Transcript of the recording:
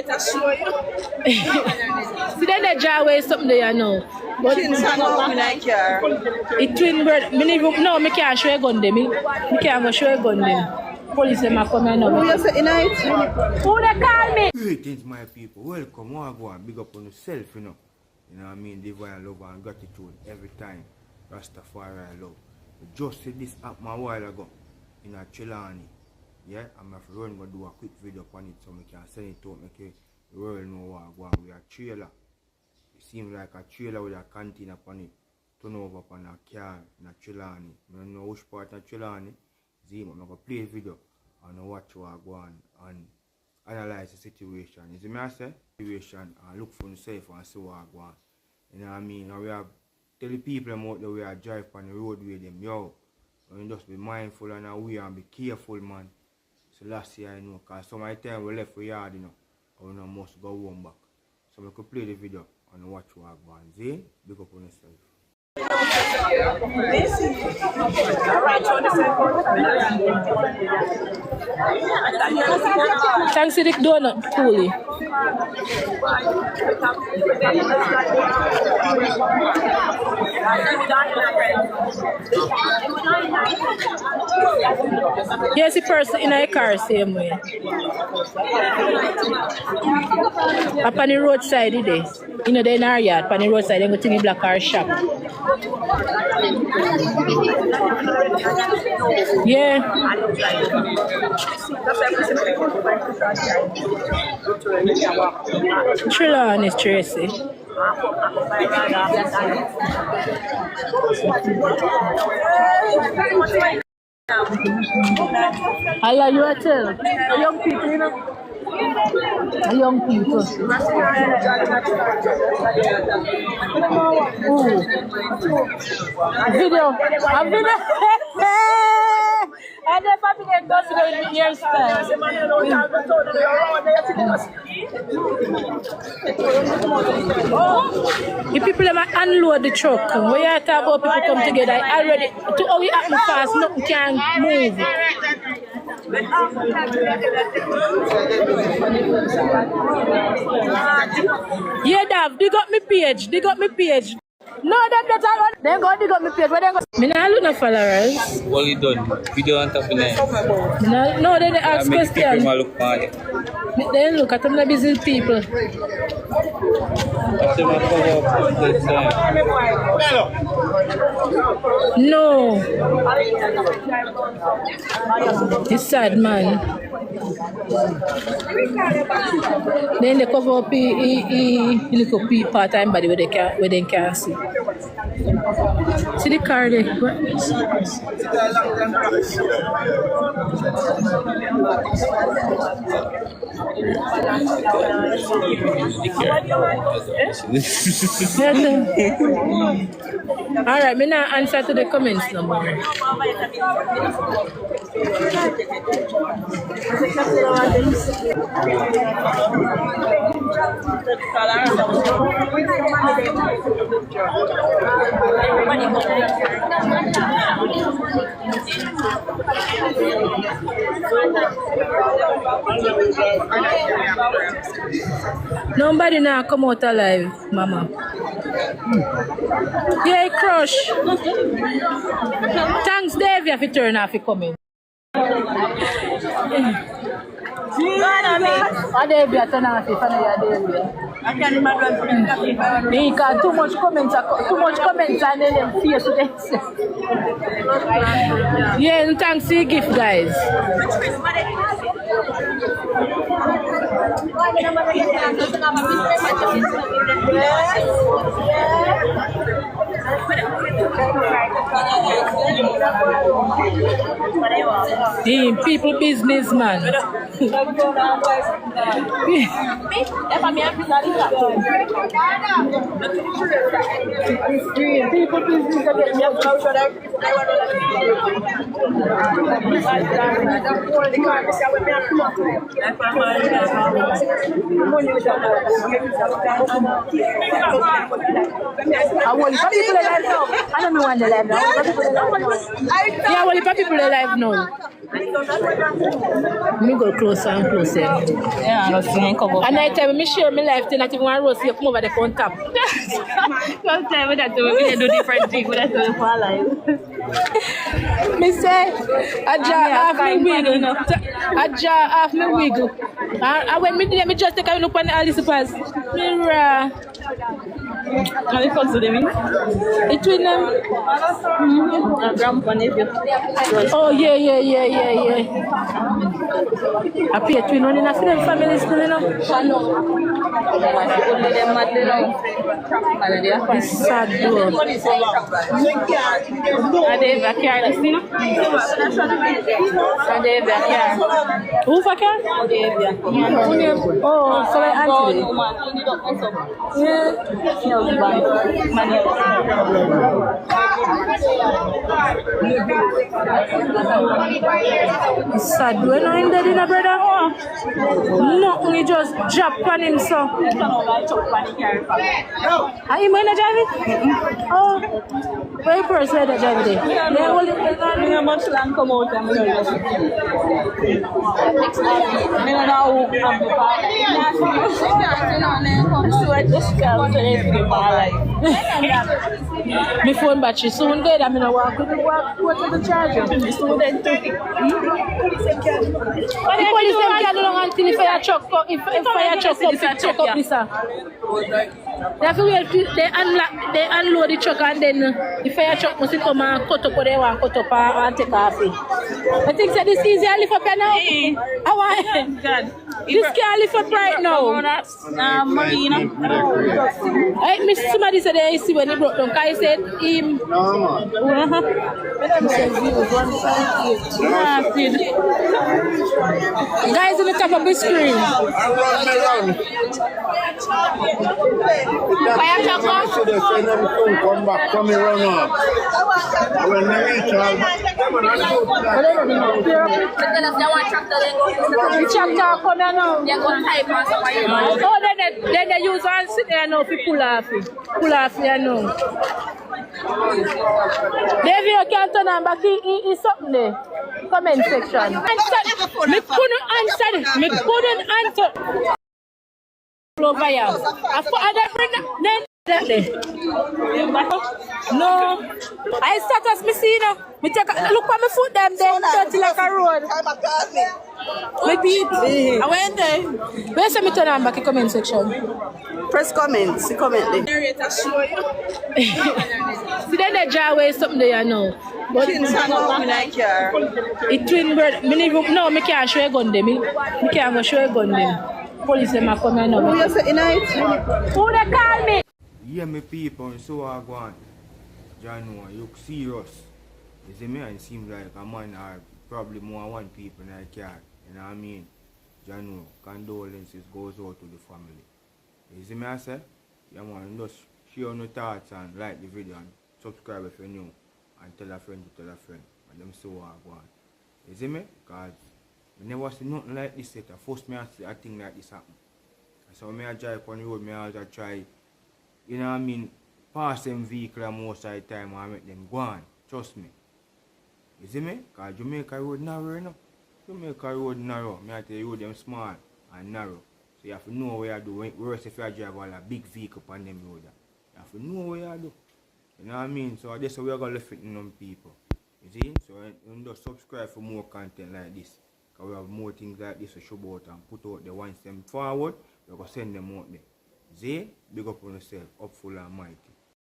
to show you. See, then they draw away something there now. But Twins hang up in a car. it twin bird. No, I can't show a gun them. I can't go show a gun them. Police them are coming now. Who you say in it? Who they call me? Greetings, my people. Welcome. I go and big up on yourself, you know. You know what I mean? Divine love and gratitude every time. Rastafari love. Just see this up a while ago in a Trelawny. Yeah, I'm going to do a quick video on it so I can send it to make the world know what I go on with a trailer. It seems like a trailer with a canteen upon it. Turn over upon a car in a Trelawny. I don't know which part of Trelawny. See, I'm going to play the video and watch what I go on and analyze the situation. You see me I say? Situation and look for yourself and see what I go on. You know what I mean? And we have tell the people out there we are drive on the road with them, yo. And just be mindful and aware and be careful, man. So last year I know, because some of the time we left for yard, you know, and we must go home back. So we could play the video and watch what I go on. See? Big up on yourself. Thanks to the donut, Coolie. Yes, the person in a car same way. Up on the roadside today. You know, they're in our yard, up on the roadside, they're going to the black car shop. Yeah. Trelawny, Tracy. Allah, you are tell young people, you know. Young people. Ooh. Video. I never been able to do the hairstyle. The people that unload the truck, when you talk about people come together, already to how it happen fast, nothing can move. Yeah, Dav, dig up my page. No, that's all. They go dig up my page. Where they go? Me not look no followers. What you done? Video on top of that. No, they ask questions. Look They look at them busy people. No. It's sad, man. Then they cover up little part-time body where they can't see. See the car there. Alright, me now answer to the comments no more. Nobody now come out alive, Mama. Yeah, crush. Thanks, Dave, if you turn off, you come in. Too much comments and then them face to them. Yeah, and thanks for your gift, guys. People business, man. People business Yeah, well, if people are alive now. Me go closer and closer. Yeah, I was saying cover. And I tell me share my life till not even one roast you come over the on top. Don't tell me that we do different things, but that's all for our life. Me say, I jar half me wiggle. I jar half me wiggle. And when me just take a look on all the supers. Mirror. How the fuck do they mean? It will them. Grandpa nephew. Oh yeah. I pay twin one in a film family still, you know. Only them mad, you know. It's sad though. And they have a car, still. And they have a car. Who for car? They have a Oh, so like auntie. no, man. Only don't mess up. Yeah. No, man. It's sad. You know him dead in a brother? No, he just drop on him so. Are you going to drive it? Oh. Where you person that drive it? Yeah, hold it. How much land come out and I don't know who come to buy. My phone battery soon dead. I'm gonna walk to the charger. Soon dead too. The police them can't do long until the fire truck come. If fire truck come, pick truck up this. They have to wait. They unload the truck and then the fire truck must come and cut up what they want, cut up and take off it. I think that this easy to lift up here now. How are you? God. This can't lift up right now. Marina. Hey, Miss somebody said they see when he broke down. Kai said him. Guys in the top of the screen. Fire truck come back, come and run off. When they reach out, the tractor come here now. Oh, then they use one sit there now to pull off it. Pull off here now. David, you can't turn on back. He's something there. Comment section. Me couldn't answer. Over here. I no, I start as me see now. Me take a look at my foot them then dirty like a road. Maybe I went there. Where's the turn on back in comment section? Press comments. Comment there. Narrator show you. See then the jar away something there now. But it twin bird. No, me can't show a gun them. Me can't go show a gun them. Police them are coming now. Who you say tonight? Who they call me? Yeah, me people, and so I go on. January, you look serious. You see me, and it seems like a man or probably more than one people in the car. You know what I mean? January, condolences goes out to the family. You see me, I say? Yeah, man, just share your thoughts and like the video and subscribe if you're new. And tell a friend to tell a friend. And them so I go on. You see me? Because I never see nothing like this yet. First, me I see a thing like this happen. So me I drive on the road, me I try, you know what I mean, pass them vehicle most of the time and make them go on. Trust me. You see me? Because Jamaica road narrow, you know. Jamaica road narrow. Me I tell you, them small and narrow. So you have to know what you do. Worse if you drive all a big vehicle on them road. You have to know what you do. You know what I mean? So that's how we are going to lift in them people. You see? So you just subscribe for more content like this. Because we have more things like this to show about and put out the ones them forward. We're going to send them out there. See? Big up on yourself. Up full and mighty.